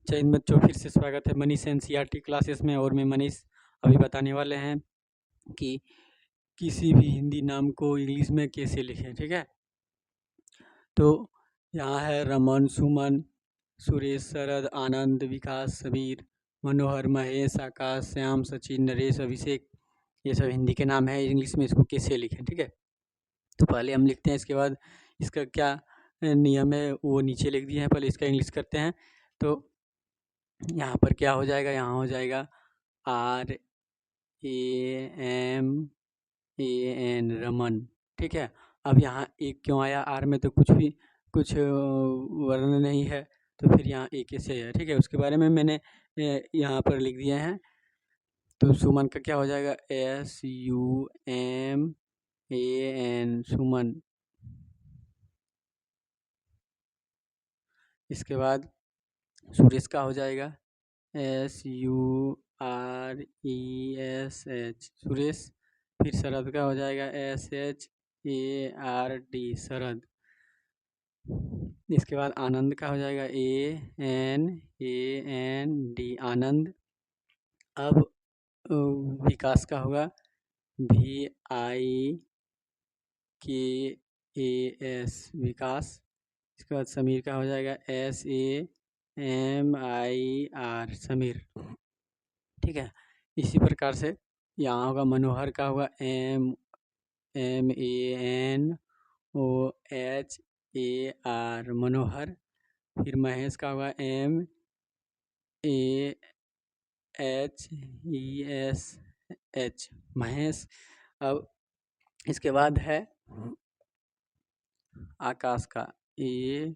जय हिंद बच्चों, फिर से स्वागत है मनीष एनसीईआरटी क्लासेस में। और मैं मनीष अभी बताने वाले हैं कि किसी भी हिंदी नाम को इंग्लिश में कैसे लिखें। ठीक है, तो यहाँ है रमन, सुमन, सुरेश, शरद, आनंद, विकास, सबीर, मनोहर, महेश, आकाश, श्याम, सचिन, नरेश, अभिषेक। ये सब हिंदी के नाम है। इंग्लिश में इसको कैसे लिखें, ठीक है। तो पहले हम लिखते हैं, इसके बाद इसका क्या नियम है वो नीचे लिख दिए हैं। पहले इसका इंग्लिश करते हैं। तो यहाँ पर क्या हो जाएगा, यहाँ हो जाएगा RAMAN, रमन। ठीक है, अब यहाँ एक क्यों आया? आर में तो कुछ वर्ण नहीं है, तो फिर यहाँ एक कैसे है? ठीक है, उसके बारे में मैंने यहाँ पर लिख दिए हैं। तो सुमन का क्या हो जाएगा? SUMAN, सुमन। इसके बाद सुरेश का हो जाएगा SURESH, सुरेश। फिर शरद का हो जाएगा SHARD, शरद। इसके बाद आनंद का हो जाएगा ANAND, आनंद। अब विकास का होगा VIKAS, विकास। इसके बाद समीर का हो जाएगा SAMIR, समीर। ठीक है, इसी प्रकार से यहाँ होगा मनोहर का होगा MANOHAR, मनोहर। फिर महेश का होगा MAHESH, महेश। अब इसके बाद है आकाश का AKASH,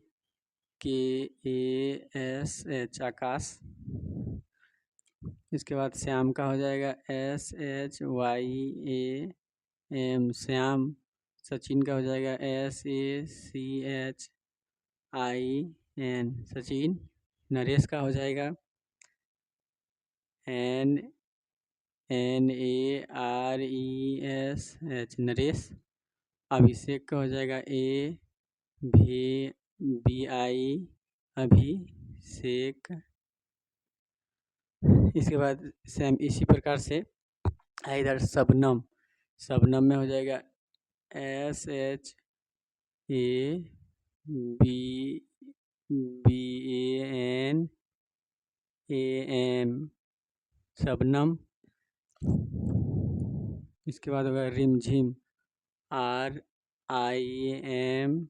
आकाश। इसके बाद श्याम का हो जाएगा SHYAM, श्याम। सचिन का हो जाएगा SACHIN, सचिन। नरेश का हो जाएगा NARESH, नरेश। अभिषेक का हो जाएगा AVI, अभिषेक। इसके बाद सेम इसी प्रकार से इधर शबनम, शबनम में हो जाएगा SHABANAM, शबनम। इसके बाद होगा रिमझिम, RIMJHIM,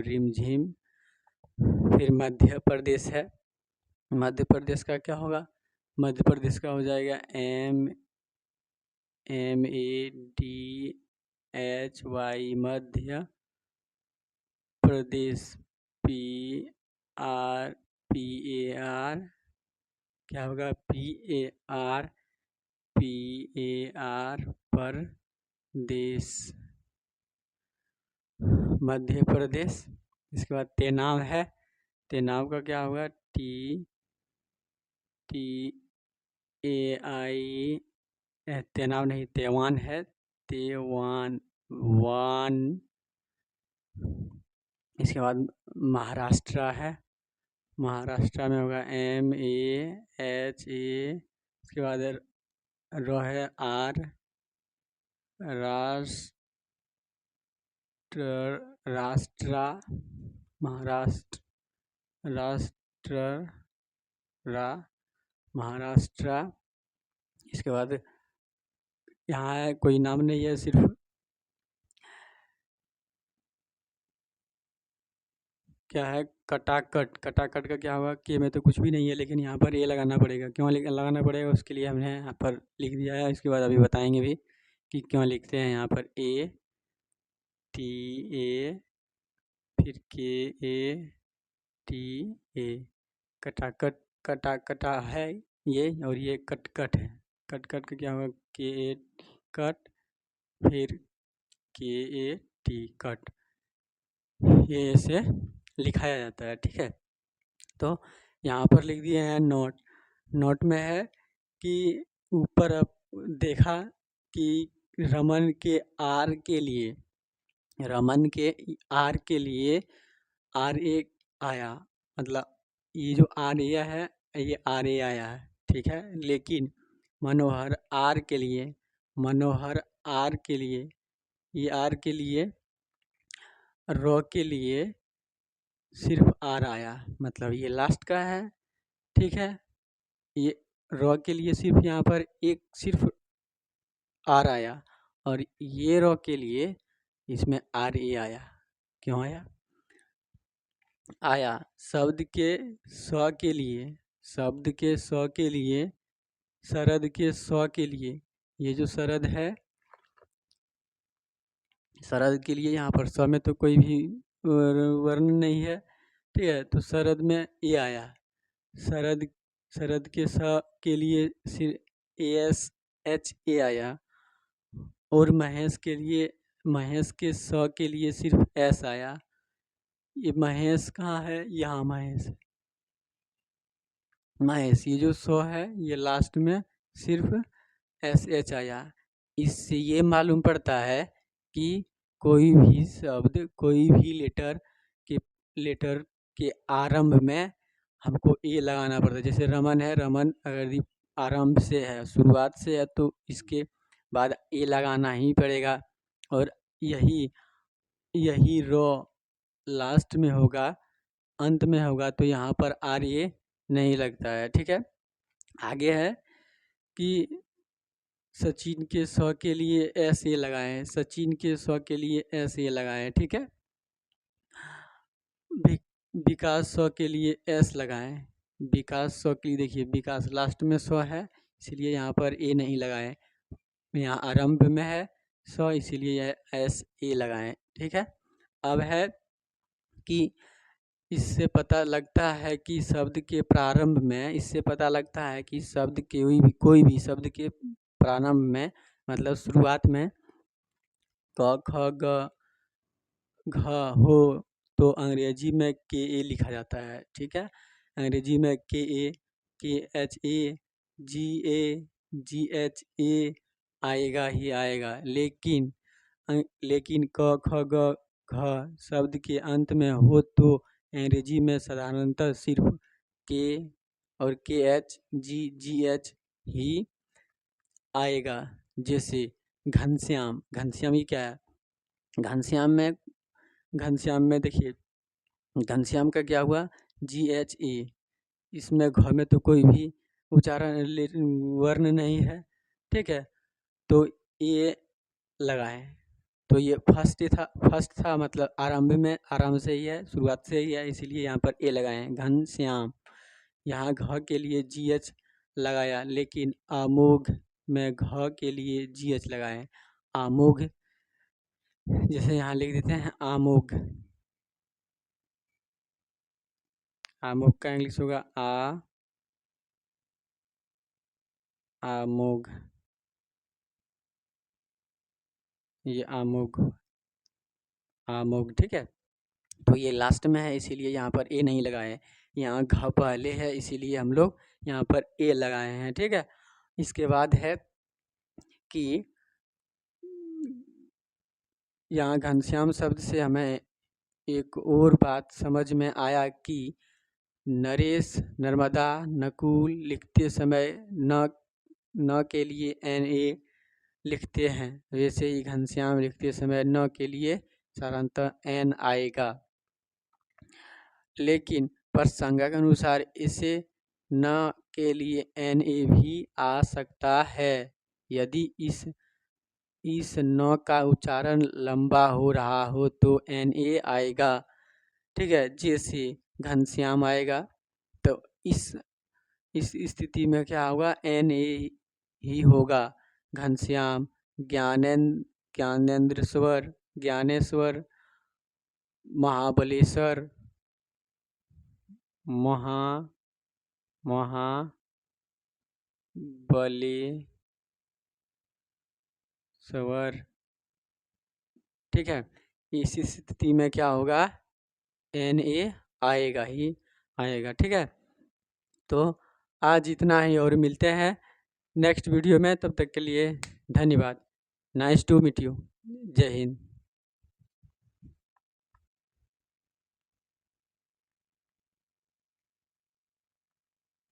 रिमझिम। फिर मध्य प्रदेश है, मध्य प्रदेश का क्या होगा? मध्य प्रदेश का हो जाएगा MADHY, मध्य प्रदेश। PAR, क्या होगा? PAR, प्रदेश, मध्य प्रदेश। इसके बाद तेनाव है, तेनाव का क्या होगा? TAI, तेनाव नहीं, तेवान है, तेवान, वान। इसके बाद महाराष्ट्र है, महाराष्ट्र में होगा MAHA। इसके बाद रो है R, राष्ट्र, महाराष्ट्र, महाराष्ट्र। इसके बाद यहाँ है, कोई नाम नहीं है, सिर्फ क्या है? कटाकट। कटाकट का क्या होगा? के में तो कुछ भी नहीं है, लेकिन यहाँ पर ए लगाना पड़ेगा। क्यों लगाना पड़ेगा? उसके लिए हमने यहाँ पर लिख दिया है। इसके बाद अभी बताएंगे भी कि क्यों लिखते हैं। यहाँ पर ATA, फिर KATA, कटाकट। कटा है ये, और ये कटकट है। कटकट का क्या होगा? KA, कट, फिर KAT, कट। ये ऐसे लिखाया जाता है। ठीक है, तो यहाँ पर लिख दिए हैं नोट। नोट में है कि ऊपर अब देखा कि रमन के आर के लिए, रमन के आर के लिए आया, मतलब ये जो आर ए है ये आर ए आया है, ठीक है। लेकिन मनोहर आर के लिए, मनोहर आर के लिए, ये आर के लिए, रॉ के लिए सिर्फ आर आया, मतलब ये लास्ट का है, ठीक है। ये रॉ के लिए सिर्फ यहाँ पर एक सिर्फ आर आया, और ये रॉ के लिए इसमें आर ए आया। क्यों आया? आया शब्द के स के लिए, शब्द के स के लिए, शरद के स के लिए, ये जो शरद है, शरद के लिए यहाँ पर स में तो कोई भी वर्ण नहीं है, ठीक है। तो शरद में ए आया, शरद, शरद के स के लिए सिर्फ ए एस एच ए आया, और महेश के लिए, महेश के स के लिए सिर्फ एस आया। ये महेश कहाँ है? यहाँ महेश, महेश, ये जो स है ये लास्ट में सिर्फ एस एच आया। इससे ये मालूम पड़ता है कि कोई भी शब्द, कोई भी लेटर के आरंभ में हमको ए लगाना पड़ता है। जैसे रमन है, रमन अगर आरंभ से है, शुरुआत से है, तो इसके बाद ए लगाना ही पड़ेगा। और यही रॉ लास्ट में होगा, अंत में होगा, तो यहाँ पर आर ए नहीं लगता है, ठीक है। आगे है कि सचिन के स के लिए एस ए लगाएं, सचिन के स के लिए एस ए लगाएं, ठीक है। विकास स के लिए एस लगाएं, विकास स के लिए, देखिए विकास लास्ट में स है, इसलिए यहाँ पर ए नहीं लगाएं। यहाँ आरंभ में है स, इसीलिए एस ए लगाएं, ठीक है। अब है कि इससे पता लगता है कि शब्द के प्रारंभ में, इससे पता लगता है कि शब्द के कोई भी शब्द के प्रारंभ में, मतलब शुरुआत में क ख ग घ हो, तो अंग्रेजी में के ए लिखा जाता है, ठीक है। अंग्रेजी में के H A, ji H A आएगा ही आएगा। लेकिन क ख ग घ शब्द के अंत में हो तो अंग्रेजी में साधारणतः सिर्फ के और के एच जी एच ही आएगा। जैसे घनश्याम, घनश्याम ही क्या है? घनश्याम में देखिए, घनश्याम का क्या हुआ? जी एच ए, इसमें घ में तो कोई भी उच्चारण वर्ण नहीं है, ठीक है। तो ए लगाएं, तो ये फर्स्ट था, मतलब आरंभ में, आरंभ से ही है, शुरुआत से ही है, इसीलिए यहाँ पर ए लगाएं। घनश्याम, यहाँ घ के लिए जी एच लगाया, लेकिन अमोघ में घ के लिए जी एच लगाएं। अमोघ, जैसे यहाँ लिख देते हैं आमोघ, आमोघ का इंग्लिश होगा आमोघ, ये आमोघ, आमोघ, ठीक है। तो ये लास्ट में है, इसीलिए यहाँ पर ए नहीं लगाए। यहाँ घ पहले है, इसीलिए हम लोग यहाँ पर ए लगाए हैं, ठीक है। इसके बाद है कि यहाँ घनश्याम शब्द से हमें एक और बात समझ में आया कि नरेश, नर्मदा, नकुल लिखते समय न के लिए एन ए लिखते हैं, वैसे ही घनश्याम लिखते समय न के लिए साधारणतः एन आएगा। लेकिन प्रसंग अनुसार इसे न के लिए एन ए भी आ सकता है, यदि इस न का उच्चारण लंबा हो रहा हो तो एन ए आएगा, ठीक है। जैसे घनश्याम आएगा, तो इस स्थिति में क्या होगा? एन ए ही होगा। घनश्याम, ज्ञानेंद्रेश्वर, ज्ञानेश्वर, महाबलेश्वर, महाबलेश्वर, ठीक है। इस स्थिति में क्या होगा? एन ए आएगा ही आएगा, ठीक है। तो आज इतना ही, और मिलते हैं नेक्स्ट वीडियो में, तब तक के लिए धन्यवाद। Nice to meet you. जय हिंद।